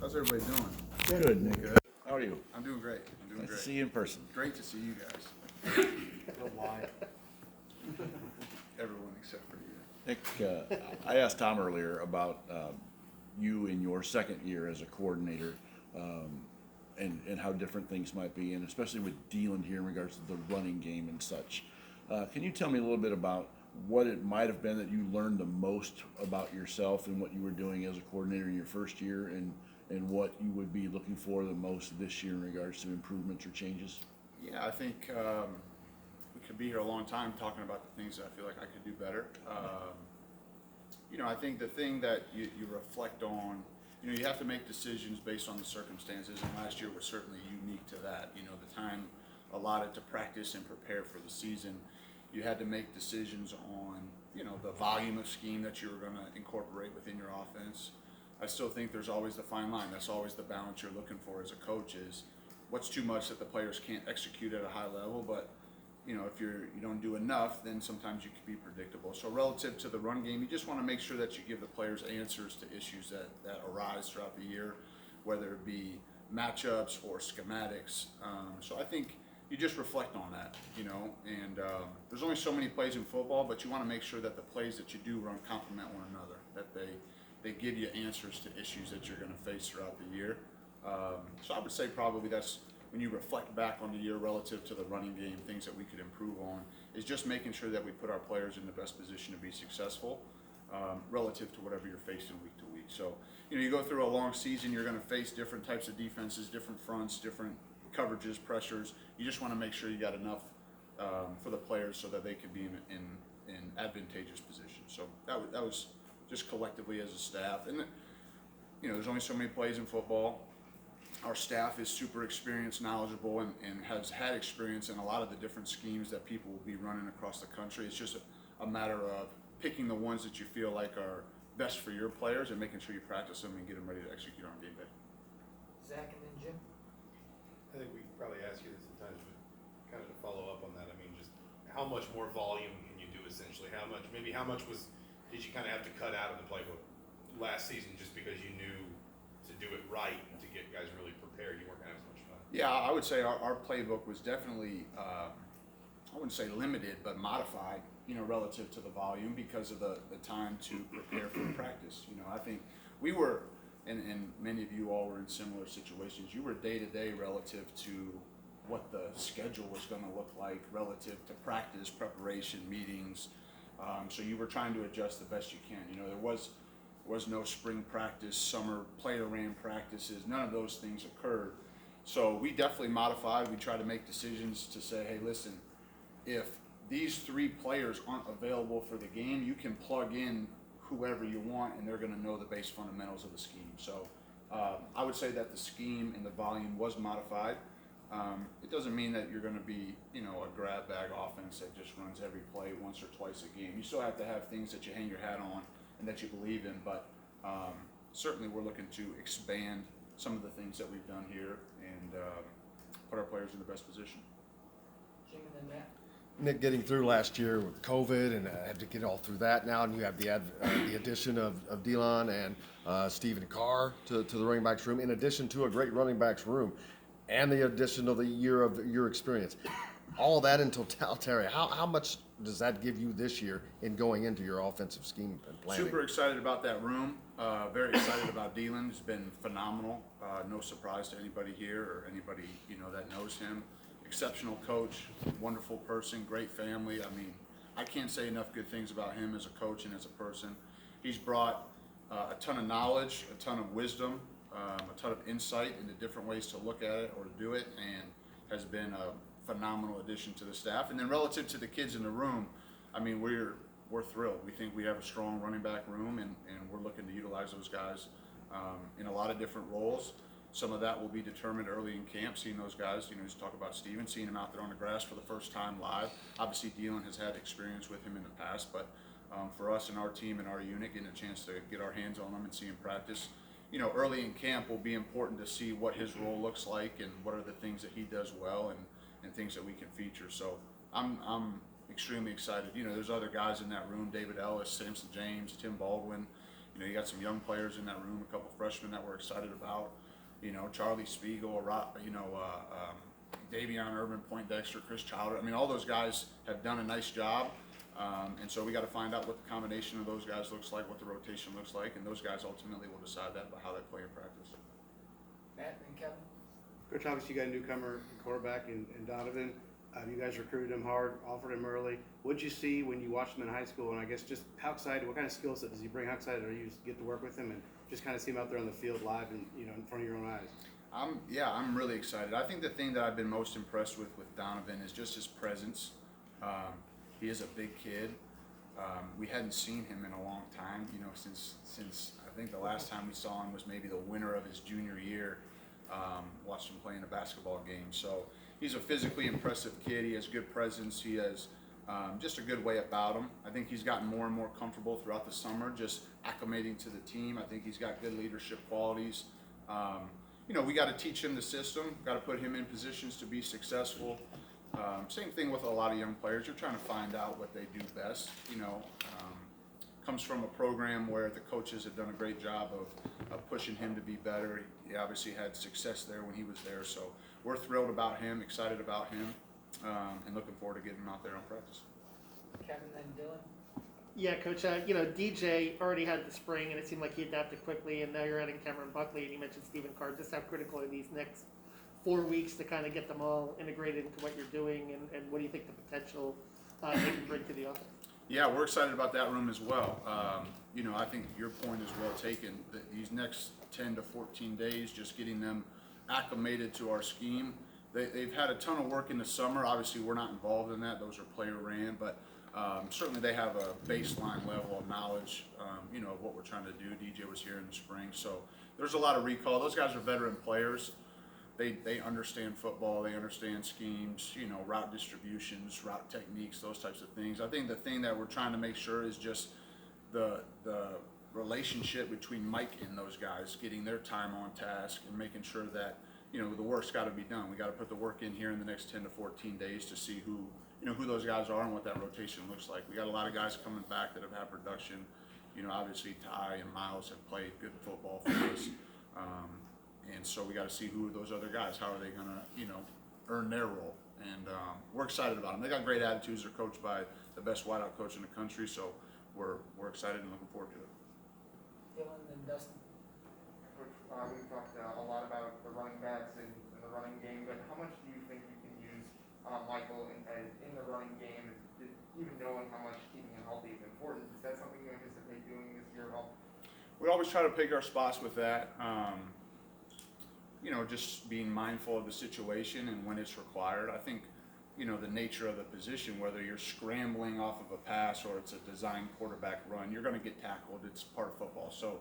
How's everybody doing? Good, Nick. Good. How are you? I'm doing great. Nice to see you in person. Great to see you guys. Don't lie. Everyone except for you. Nick, I asked Tom earlier about you in your second year as a coordinator and how different things might be, and especially with Deland here in regards to the running game and such. Can you tell me a little bit about what it might have been that you learned the most about yourself and what you were doing as a coordinator in your first year, and what you would be looking for the most this year in regards to improvements or changes? Yeah, I think we could be here a long time talking about the things that I feel like I could do better. I think the thing that you reflect on, you have to make decisions based on the circumstances, and last year was certainly unique to that. The time allotted to practice and prepare for the season, you had to make decisions on, the volume of scheme that you were going to incorporate within your offense. I still think there's always the fine line. That's always the balance you're looking for as a coach, is what's too much that the players can't execute at a high level, but if you don't do enough, then sometimes you can be predictable. So relative to the run game, you just want to make sure that you give the players answers to issues that arise throughout the year, whether it be matchups or schematics. So I think you just reflect on that, and there's only so many plays in football, but you want to make sure that the plays that you do run complement one another, that they give you answers to issues that you're going to face throughout the year. So I would say probably that's when you reflect back on the year relative to the running game, things that we could improve on, is just making sure that we put our players in the best position to be successful relative to whatever you're facing week to week. So, you go through a long season, you're going to face different types of defenses, different fronts, different coverages, pressures. You just want to make sure you got enough for the players so that they can be in advantageous positions. So that was just collectively as a staff. And, there's only so many plays in football. Our staff is super experienced, knowledgeable, and has had experience in a lot of the different schemes that people will be running across the country. It's just a matter of picking the ones that you feel like are best for your players and making sure you practice them and get them ready to execute on game day. Zach and then Jim. I think we probably ask you this sometimes, but kind of to follow up on that, just how much more volume can you do essentially? How much did you kind of have to cut out of the playbook last season just because you knew to do it right and to get guys really prepared, you weren't going to have as much fun? Yeah, I would say our playbook was definitely, I wouldn't say limited, but modified, relative to the volume because of the time to prepare for practice. I think we were, and many of you all were in similar situations, you were day to day relative to what the schedule was going to look like relative to practice, preparation, meetings. So you were trying to adjust the best you can. There was no spring practice, summer player ran practices, none of those things occurred. So we definitely modified. We tried to make decisions to say, hey, listen, if these three players aren't available for the game, you can plug in whoever you want and they're going to know the base fundamentals of the scheme. So I would say that the scheme and the volume was modified. It doesn't mean that you're going to be, a grab bag offense that just runs every play once or twice a game. You still have to have things that you hang your hat on and that you believe in, but certainly we're looking to expand some of the things that we've done here and put our players in the best position. Jim and then Matt. Nick, getting through last year with COVID and had to get all through that now, and you have the addition of Delon and Stephen Carr to the running backs room, in addition to a great running backs room, and the addition of the year of your experience. All that in totality, how much does that give you this year in going into your offensive scheme and planning? Super excited about that room. Very excited about Deland. He's been phenomenal. No surprise to anybody here or anybody that knows him. Exceptional coach, wonderful person, great family. I can't say enough good things about him as a coach and as a person. He's brought a ton of knowledge, a ton of wisdom, a ton of insight into different ways to look at it or to do it, and has been a phenomenal addition to the staff. And then relative to the kids in the room, we're thrilled. We think we have a strong running back room, and we're looking to utilize those guys in a lot of different roles. Some of that will be determined early in camp, seeing those guys, just talk about Steven, seeing him out there on the grass for the first time live. Obviously, Deland has had experience with him in the past, but for us and our team and our unit, getting a chance to get our hands on him and see him practice, early in camp will be important to see what his role looks like and what are the things that he does well and things that we can feature. So I'm extremely excited. There's other guys in that room, David Ellis, Samson James, Tim Baldwin, You know, you got some young players in that room, a couple freshmen that we're excited about. You know, Charlie Spiegel, Davion Urban, Poindexter, Chris Chowder. I mean, all those guys have done a nice job. And so we got to find out what the combination of those guys looks like, what the rotation looks like, and those guys ultimately will decide that by how they play in practice. Matt and Kevin? Coach, obviously you got a newcomer quarterback in Donovan. You guys recruited him hard, offered him early. What'd you see when you watched him in high school? And I guess just how excited, what kind of skill set does he bring? How excited are you to get to work with him and just kind of see him out there on the field live and, you know, in front of your own eyes? I'm really excited. I think the thing that I've been most impressed with Donovan is just his presence. He is a big kid. We hadn't seen him in a long time, you know, since I think the last time we saw him was maybe the winter of his junior year. Watched him play in a basketball game. So he's a physically impressive kid. He has good presence. He has just a good way about him. I think he's gotten more and more comfortable throughout the summer, just acclimating to the team. I think he's got good leadership qualities. You know, we got to teach him the system, got to put him in positions to be successful. Same thing with a lot of young players. You're trying to find out what they do best. You know, comes from a program where the coaches have done a great job of pushing him to be better. He obviously had success there when he was there. So we're thrilled about him, excited about him, and looking forward to getting him out there on practice. Kevin and Dylan? Yeah, Coach. You know, DJ already had the spring, and it seemed like he adapted quickly. And now you're adding Cameron Buckley, and you mentioned Stephen Carr. Just how critical are these next 4 weeks to kind of get them all integrated into what you're doing, and what do you think the potential they can bring to the offense? Yeah, we're excited about that room as well. You know, I think your point is well taken. These next 10 to 14 days, just getting them acclimated to our scheme. They've had a ton of work in the summer. Obviously, we're not involved in that. Those are player ran, but certainly they have a baseline level of knowledge, you know, of what we're trying to do. DJ was here in the spring, so there's a lot of recall. Those guys are veteran players. They understand football, they understand schemes, you know, route distributions, route techniques, those types of things. I think the thing that we're trying to make sure is just the relationship between Mike and those guys, getting their time on task and making sure that, you know, the work's got to be done. We got to put the work in here in the next 10 to 14 days to see who those guys are and what that rotation looks like. We got a lot of guys coming back that have had production. You know, obviously Ty and Miles have played good football for us. And so we got to see who are those other guys. How are they going to, you know, earn their role? And we're excited about them. They got great attitudes. They're coached by the best wideout coach in the country. So we're excited and looking forward to it. Dylan and Dustin? Coach, we've talked a lot about the running backs and the running game, but how much do you think you can use Michael in the running game, even knowing how much keeping him healthy is important? Is that something you anticipate doing this year at all? We always try to pick our spots with that. You know, just being mindful of the situation and when it's required. I think, you know, the nature of the position, whether you're scrambling off of a pass or it's a designed quarterback run, you're going to get tackled. It's part of football. So,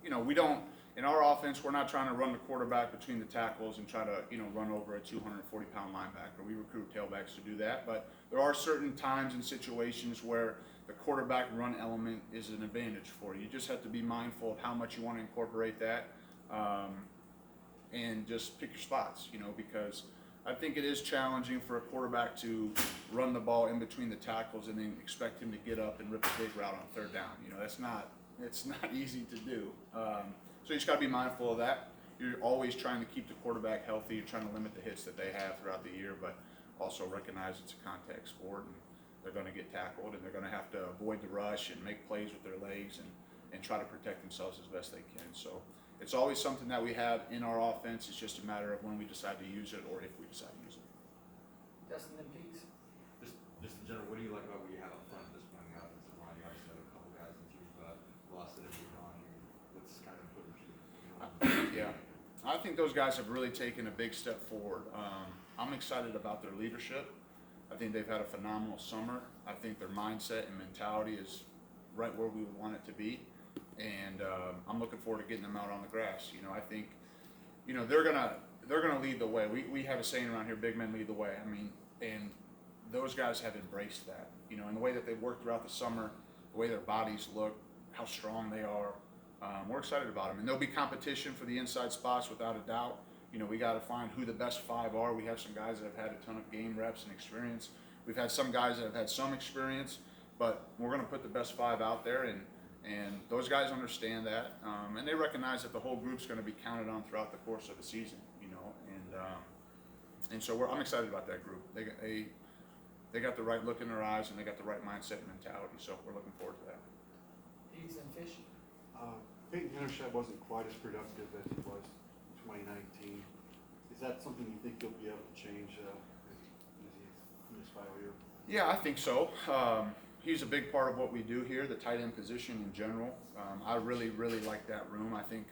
you know, we don't, in our offense, we're not trying to run the quarterback between the tackles and try to, you know, run over a 240-pound linebacker. We recruit tailbacks to do that. But there are certain times and situations where the quarterback run element is an advantage for you. You just have to be mindful of how much you want to incorporate that. And just pick your spots, you know, because I think it is challenging for a quarterback to run the ball in between the tackles and then expect him to get up and rip a big route on third down. You know, it's not easy to do. So you just got to be mindful of that. You're always trying to keep the quarterback healthy. You're trying to limit the hits that they have throughout the year, but also recognize it's a contact sport and they're going to get tackled and they're going to have to avoid the rush and make plays with their legs and try to protect themselves as best they can. So it's always something that we have in our offense. It's just a matter of when we decide to use it or if we decide to use it. Dustin and Peaks? Just in general, what do you like about what you have up front at this point in the offensive line? You obviously have a couple guys that you've lost that have moved on. What's kind of important to you? Yeah, I think those guys have really taken a big step forward. I'm excited about their leadership. I think they've had a phenomenal summer. I think their mindset and mentality is right where we would want it to be. And I'm looking forward to getting them out on the grass. You know, I think, you know, they're gonna lead the way. We have a saying around here: big men lead the way. I mean, and those guys have embraced that. You know, in the way that they've worked throughout the summer, the way their bodies look, how strong they are. We're excited about them, and there'll be competition for the inside spots without a doubt. You know, we got to find who the best five are. We have some guys that have had a ton of game reps and experience. We've had some guys that have had some experience, but we're going to put the best five out there, and And those guys understand that, and they recognize that the whole group's going to be counted on throughout the course of the season, and so I'm excited about that group. They got the right look in their eyes, and they got the right mindset and mentality. So we're looking forward to that. Pigs and fish. Peyton Hendershot wasn't quite as productive as he was in 2019. Is that something you think you'll be able to change as he's in his final year? Yeah, I think so. He's a big part of what we do here, the tight end position in general. I really, really like that room. I think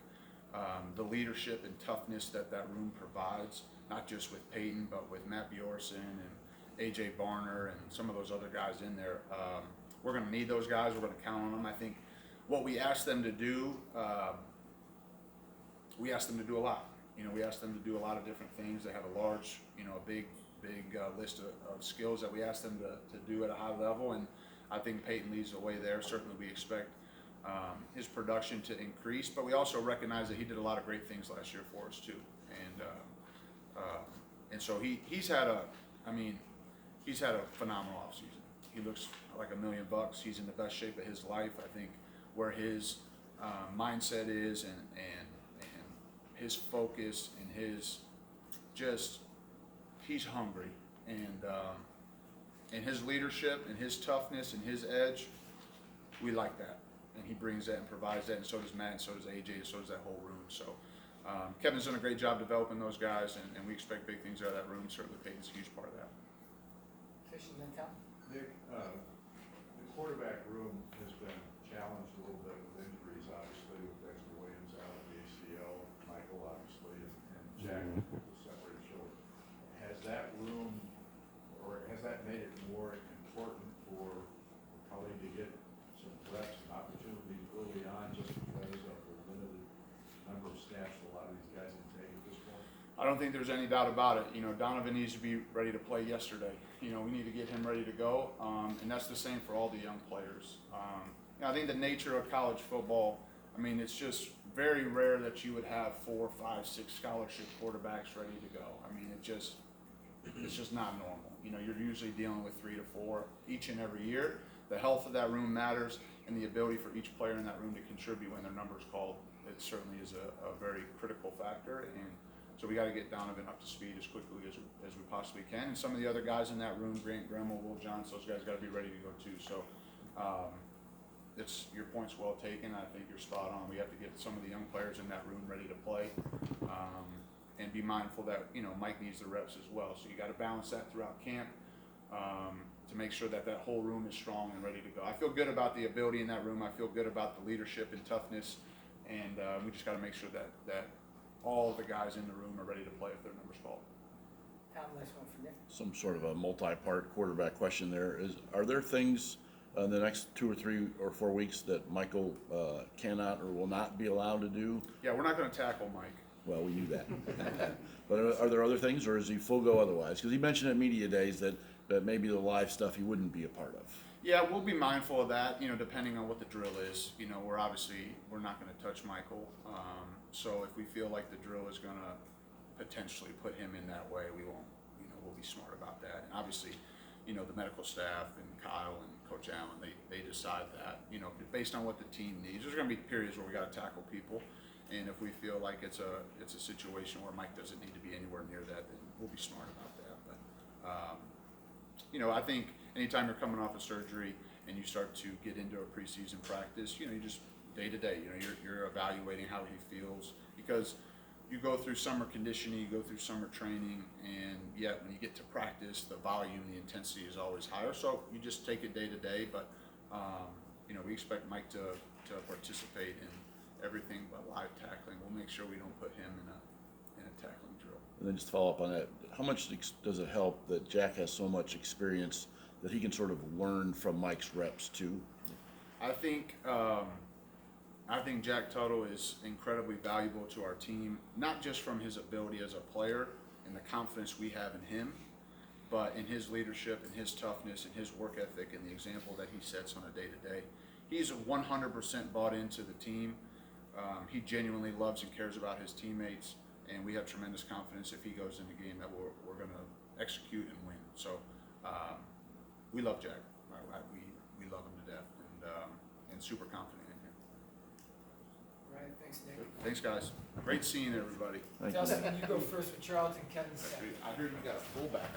the leadership and toughness that room provides, not just with Peyton, but with Matt Bjorson and AJ Barner and some of those other guys in there. We're going to need those guys. We're going to count on them. I think what we ask them to do, we ask them to do a lot. We ask them to do a lot of different things. They have a large, a big list of skills that we ask them to do at a high level, and I think Peyton leads the way there. Certainly we expect his production to increase, but we also recognize that he did a lot of great things last year for us too. And so he's had a phenomenal offseason. He looks like $1 million. He's in the best shape of his life. I think where his mindset is and his focus and he's hungry, and his leadership and his toughness and his edge, we like that. And he brings that and provides that, and so does Matt, and so does AJ, and so does that whole room. So Kevin's done a great job developing those guys, and we expect big things out of that room. Certainly Peyton's a huge part of that. Fish and then town. Nick, the quarterback room has been challenged a little bit with injuries, obviously, with Dexter Williams out of the ACL, Michael, obviously, and Jack with the separated shoulder. Has that room, or has that made it more important for Cully to get some reps and opportunities early on, just because of the limited number of snaps a lot of these guys can take at this point? I don't think there's any doubt about it. Donovan needs to be ready to play yesterday. We need to get him ready to go, and that's the same for all the young players. I think the nature of college football, it's just very rare that you would have 4, 5, 6 scholarship quarterbacks ready to go. It's just not normal. You're usually dealing with 3 to 4 each and every year. The health of that room matters, and the ability for each player in that room to contribute when their number's called, it certainly is a very critical factor. And so we got to get Donovan up to speed as quickly as we possibly can. And some of the other guys in that room, Grant Gremmel, Will Johns, those guys got to be ready to go too. So your point's well taken. I think you're spot on. We have to get some of the young players in that room ready to play, and be mindful that Mike needs the reps as well. So you got to balance that throughout camp to make sure that whole room is strong and ready to go. I feel good about the ability in that room. I feel good about the leadership and toughness, and we just got to make sure that all the guys in the room are ready to play if their number's called. Town, last one for Nick. Some sort of a multi-part quarterback question there. Are there things in the next 2 or 3 or 4 weeks that Michael cannot or will not be allowed to do? Yeah, we're not going to tackle Mike. Well, we knew that. But are there other things, or is he full go otherwise? Because he mentioned at media days that maybe the live stuff he wouldn't be a part of. Yeah, we'll be mindful of that, depending on what the drill is. We're not going to touch Michael. So if we feel like the drill is going to potentially put him in that way, we won't, we'll be smart about that. And obviously, the medical staff and Kyle and Coach Allen, they decide that, based on what the team needs. There's going to be periods where we got to tackle people. And if we feel like it's a situation where Mike doesn't need to be anywhere near that, then we'll be smart about that. But, I think anytime you're coming off a surgery and you start to get into a preseason practice, you just day to day, you're evaluating how he feels, because you go through summer conditioning, you go through summer training, and yet when you get to practice, the volume, the intensity is always higher. So you just take it day to day, but we expect Mike to participate in everything but live tackling. We'll make sure we don't put him in a tackling drill. And then just to follow up on that, how much does it help that Jack has so much experience that he can sort of learn from Mike's reps too? I think Jack Tuttle is incredibly valuable to our team, not just from his ability as a player and the confidence we have in him, but in his leadership and his toughness and his work ethic and the example that he sets on a day-to-day. He's 100% bought into the team. He genuinely loves and cares about his teammates, and we have tremendous confidence if he goes in the game that we're going to execute and win. So we love Jack. We love him to death, and super confident in him. right, thanks, Nick. Thanks, guys. Great seeing everybody. Thank you. Dustin, you go first with Charlton, Kevin's second. I heard you got a fullback.